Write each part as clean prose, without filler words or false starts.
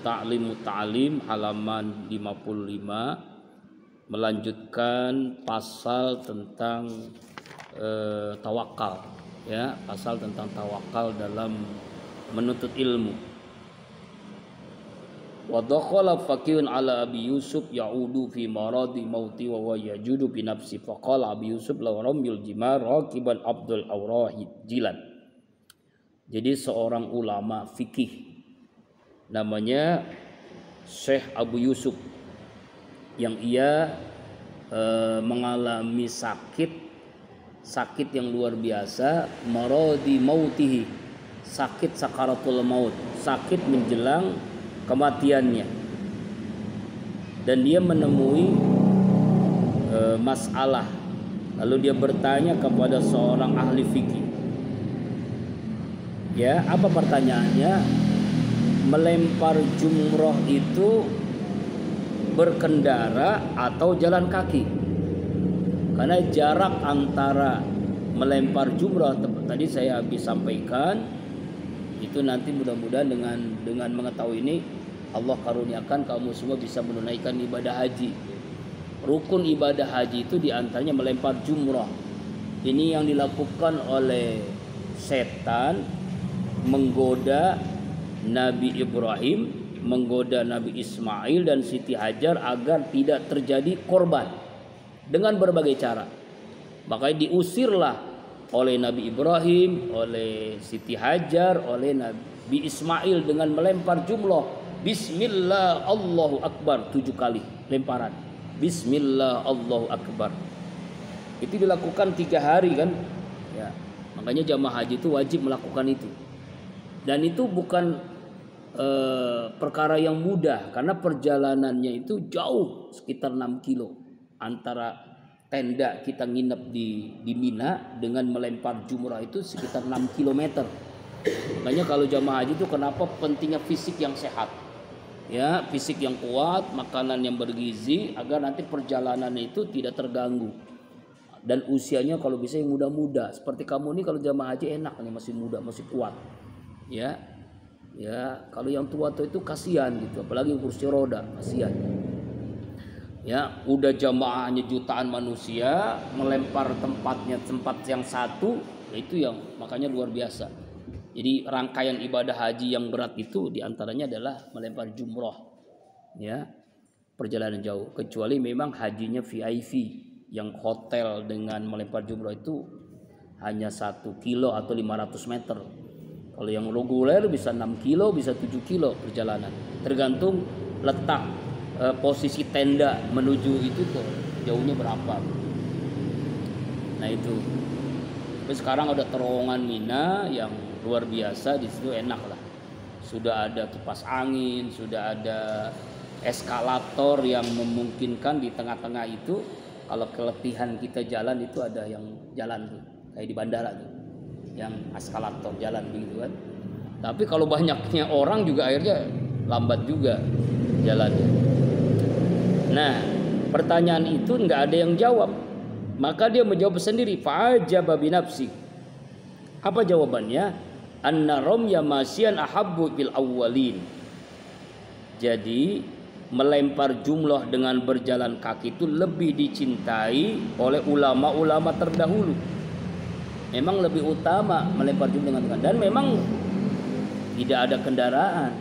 Ta'lim Ta'lim halaman 55 melanjutkan pasal tentang tawakal, ya, pasal tentang tawakal dalam menuntut ilmu. Wa dakhala faqihun ala Abi Yusuf ya'udu fi maradi mauti wa yajudu bi nafsi faqala Abi Yusuf law ramyul jimar raqiban Abdul Awrahid Jilan. Jadi seorang ulama fikih namanya Syekh Abu Yusuf yang ia mengalami sakit yang luar biasa, maradi mautihi, sakit sakaratul maut, sakit menjelang kematiannya, dan dia menemui masalah, lalu dia bertanya kepada seorang ahli fikih. Ya, apa pertanyaannya? Melempar jumroh itu berkendara atau jalan kaki? Karena jarak antara melempar jumroh, tadi saya habis sampaikan, itu nanti mudah-mudahan dengan mengetahui ini Allah karuniakan kamu semua bisa menunaikan ibadah haji. Rukun ibadah haji itu diantaranya melempar jumroh. Ini yang dilakukan oleh setan menggoda Nabi Ibrahim, menggoda Nabi Ismail dan Siti Hajar agar tidak terjadi korban dengan berbagai cara. Makanya diusirlah oleh Nabi Ibrahim, oleh Siti Hajar, oleh Nabi Ismail dengan melempar jumroh. Bismillah Allahu Akbar 7 kali lemparan. Bismillah Allahu Akbar. Itu dilakukan 3 hari kan? Ya. Makanya jamaah haji itu wajib melakukan itu. Dan itu bukan perkara yang mudah, karena perjalanannya itu jauh, sekitar 6 kilo antara tenda kita nginep di Mina dengan melempar jumrah itu sekitar 6 km. Makanya kalau jamaah haji itu kenapa pentingnya fisik yang sehat, ya, fisik yang kuat, makanan yang bergizi, agar nanti perjalanannya itu tidak terganggu. Dan usianya kalau bisa yang muda-muda seperti kamu nih, kalau jamaah haji enak nih, masih muda, masih kuat. Ya, kalau yang tua itu kasihan gitu, apalagi kursi roda, kasihan. Ya, udah jamaahnya jutaan manusia, melempar tempat yang satu, itu yang makanya luar biasa. Jadi rangkaian ibadah haji yang berat itu diantaranya adalah melempar jumroh, ya, perjalanan jauh. Kecuali memang hajinya VIP, yang hotel dengan melempar jumroh itu hanya 1 kilo atau 500 meter. Kalau yang reguler bisa 6 kilo, bisa 7 kilo perjalanan. Tergantung letak posisi tenda menuju itu tuh jauhnya berapa. Nah itu. Tapi sekarang ada terowongan Mina yang luar biasa, di situ enak lah. Sudah ada kipas angin, sudah ada eskalator yang memungkinkan di tengah-tengah itu kalau keletihan kita jalan itu ada yang jalan tuh, kayak di bandara tuh, yang eskalator jalan begitu kan. Tapi kalau banyaknya orang juga akhirnya lambat juga jalannya. Nah, pertanyaan itu nggak ada yang jawab, maka dia menjawab sendiri. Fa'ajaba bi nafsi. Apa jawabannya? Anna ramya masyian ahabbu bil awwalin. Jadi melempar jumlah dengan berjalan kaki itu lebih dicintai oleh ulama-ulama terdahulu. Memang lebih utama melempar jumlah dengan, dan memang tidak ada kendaraan,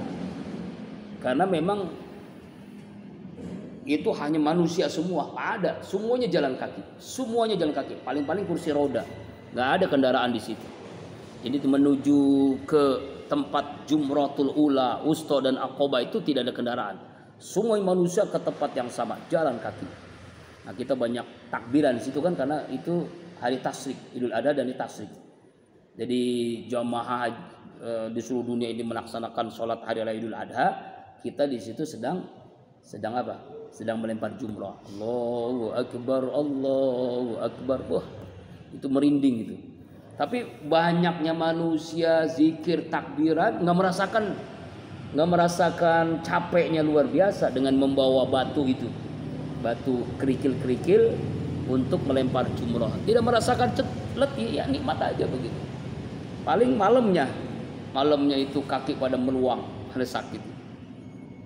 karena memang itu hanya manusia semua, ada semuanya jalan kaki, paling-paling kursi roda, nggak ada kendaraan di situ. Jadi menuju ke tempat Jumratul Ula, Wusta dan Aqabah itu tidak ada kendaraan, semua manusia ke tempat yang sama, jalan kaki. Nah kita banyak takbiran di situ kan, karena itu hari tasyrik, Idul Adha dan tasyrik. Jadi jamaah di seluruh dunia ini melaksanakan sholat hari raya Idul Adha, kita di situ sedang apa? Sedang melempar jumrah. Allahu Akbar, Allahu Akbar. Wah, itu merinding itu. Tapi banyaknya manusia zikir takbiran, nggak merasakan capeknya luar biasa dengan membawa batu itu, batu kerikil-kerikil untuk melempar jumrah. Tidak merasakan letih, ya nikmat aja begitu. Paling malamnya itu kaki pada meluang, ada sakit.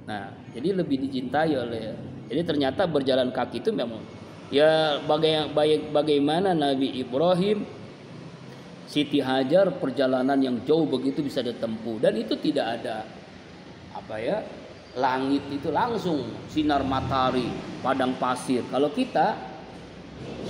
Nah, jadi lebih dicintai oleh. Jadi ternyata berjalan kaki itu memang ya bagaimana Nabi Ibrahim, Siti Hajar perjalanan yang jauh begitu bisa ditempuh, dan itu tidak ada apa ya, langit itu langsung sinar matahari, padang pasir. Kalau kita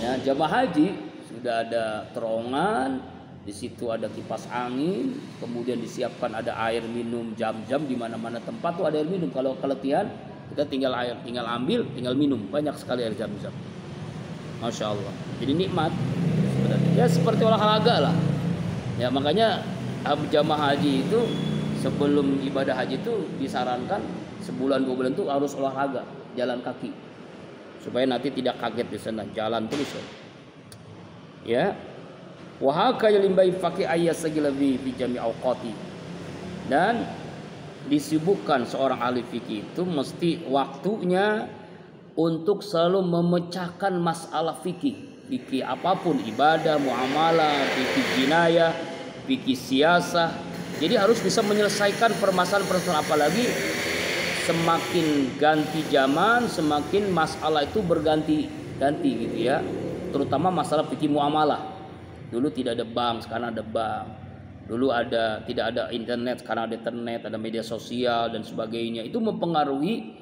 ya jamaah haji sudah ada terowongan, di situ ada kipas angin, kemudian disiapkan ada air minum jam-jam, di mana-mana tempat tuh ada air minum. Kalau keletihan kita tinggal ambil, tinggal minum, banyak sekali air jam-jam. Masya Allah. Jadi nikmat sebenarnya. Ya seperti olahraga lah. Ya makanya jamaah haji itu sebelum ibadah haji itu disarankan sebulan 2 bulan itu harus olahraga, jalan kaki, supaya nanti tidak kaget di sana, jalan terus. Ya. Wa haka yalimbai faqi ayyasagilabi fi jami' awqati. Dan disibukkan seorang ahli fikih itu mesti waktunya untuk selalu memecahkan masalah fikih. Fikih apapun, ibadah, muamalah, fikih jinayah, fikih siasah. Jadi harus bisa menyelesaikan permasalahan-permasalahan, apalagi semakin ganti zaman, semakin masalah itu berganti-ganti gitu ya. Terutama masalah fikih muamalah. Dulu tidak ada bank, sekarang ada bank. Dulu tidak ada internet, sekarang ada internet, ada media sosial dan sebagainya. Itu mempengaruhi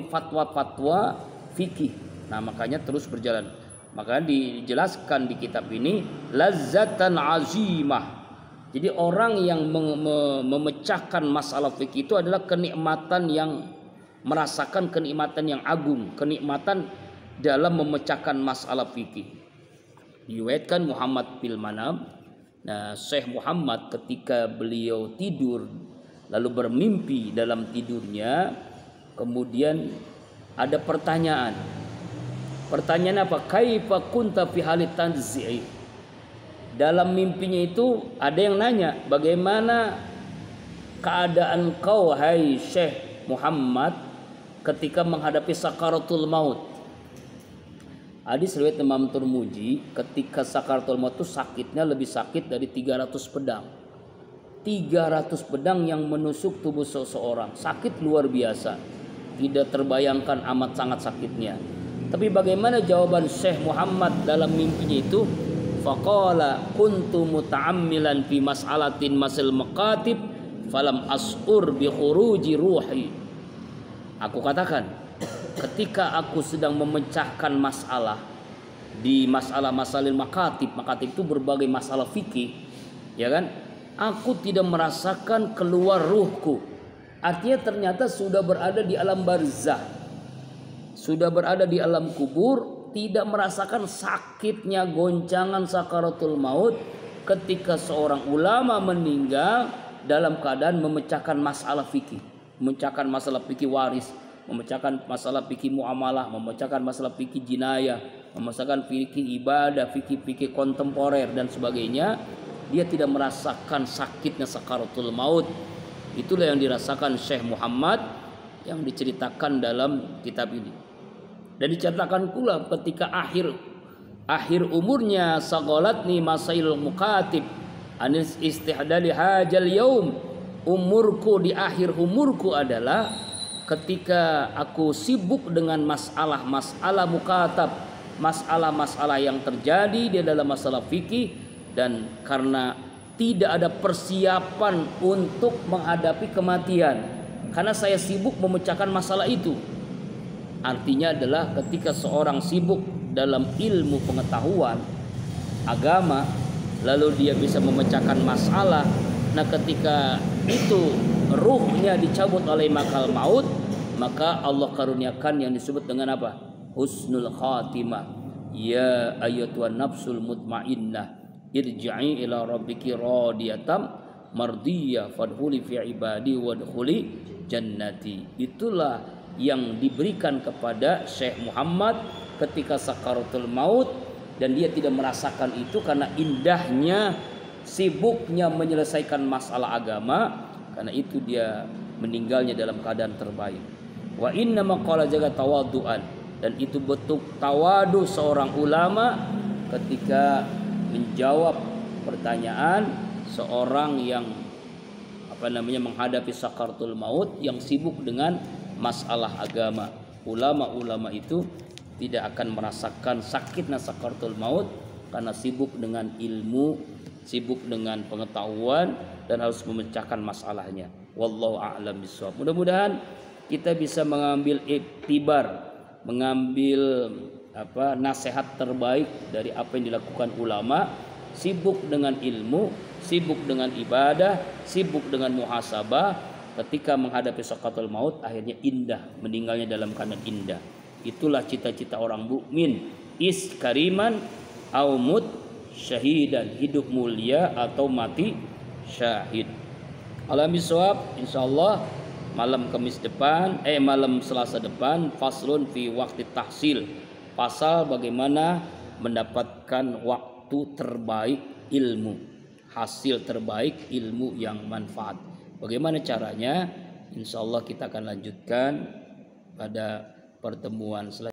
fatwa-fatwa fikih. Nah, makanya terus berjalan. Makanya dijelaskan di kitab ini lazzatan azimah. Jadi orang yang memecahkan masalah fikih itu adalah kenikmatan yang merasakan kenikmatan yang agung, kenikmatan dalam memecahkan masalah fikih. Diriwayatkan Muhammad bil Manam. Nah, Syekh Muhammad ketika beliau tidur lalu bermimpi dalam tidurnya, kemudian ada pertanyaan. Pertanyaan apa? Kaifa kunta fi halit tanzi'i? Dalam mimpinya itu ada yang nanya, bagaimana keadaan kau hai Syekh Muhammad ketika menghadapi sakaratul maut? Hadis riwayat Imam Tirmidzi, ketika sakaratul maut itu sakitnya lebih sakit dari 300 pedang. 300 pedang yang menusuk tubuh seseorang, sakit luar biasa. Tidak terbayangkan amat sangat sakitnya. Tapi bagaimana jawaban Syekh Muhammad dalam mimpinya itu? Faqala kuntu muta'ammilan fi mas'alatin masil maqatib falam as'ur bi khuruji ruhi. Aku katakan, ketika aku sedang memecahkan masalah di masalah-masalah makatib itu berbagai masalah fikih, ya kan? Aku tidak merasakan keluar ruhku. Artinya ternyata sudah berada di alam barzah, sudah berada di alam kubur, tidak merasakan sakitnya goncangan sakaratul maut ketika seorang ulama meninggal dalam keadaan memecahkan masalah fikih, memecahkan masalah fikih waris, memecahkan masalah fikih muamalah, memecahkan masalah fikih jinayah, memecahkan fikih ibadah, fikih kontemporer dan sebagainya. Dia tidak merasakan sakitnya sakaratul maut. Itulah yang dirasakan Syekh Muhammad yang diceritakan dalam kitab ini. Dan diceritakan pula ketika akhir umurnya, sagolatni masail mukatib anis istihdali hajal yaum. Umurku, di akhir umurku adalah ketika aku sibuk dengan masalah mukatab, masalah-masalah yang terjadi di dalam masalah fikih, dan karena tidak ada persiapan untuk menghadapi kematian, karena saya sibuk memecahkan masalah itu. Artinya adalah ketika seorang sibuk dalam ilmu pengetahuan agama, lalu dia bisa memecahkan masalah. Nah, ketika itu ruhnya dicabut oleh makal maut, maka Allah karuniakan yang disebut dengan apa? Husnul khatimah. Ya ayyatuhan nafsul mutmainnah, irji'i ila rabbiki radiyatam mardiyah fadkhuli fi ibadi wadkhuli jannati. Itulah yang diberikan kepada Syekh Muhammad ketika sakaratul maut, dan dia tidak merasakan itu karena indahnya sibuknya menyelesaikan masalah agama. Karena itu dia meninggalnya dalam keadaan terbaik. Wa inna maqala jaga tawaduan, dan itu bentuk tawadu seorang ulama ketika menjawab pertanyaan seorang yang menghadapi sakaratul maut, yang sibuk dengan masalah agama. Ulama-ulama itu tidak akan merasakan sakitnya sakaratul maut karena sibuk dengan ilmu, sibuk dengan pengetahuan, dan harus memecahkan masalahnya. Wallahu a'lam bishawab. Mudah-mudahan kita bisa mengambil iktibar, mengambil nasihat terbaik dari apa yang dilakukan ulama. Sibuk dengan ilmu, sibuk dengan ibadah, sibuk dengan muhasabah. Ketika menghadapi sakaratul maut, akhirnya indah, meninggalnya dalam keadaan indah. Itulah cita-cita orang mukmin, is kariman au mut syahidan, hidup mulia atau mati syahid. Alam bisawab, insyaallah malam Selasa depan, faslun fi waqti tahsil, pasal bagaimana mendapatkan waktu terbaik ilmu, hasil terbaik ilmu yang manfaat. Bagaimana caranya? Insyaallah kita akan lanjutkan pada pertemuan selanjutnya.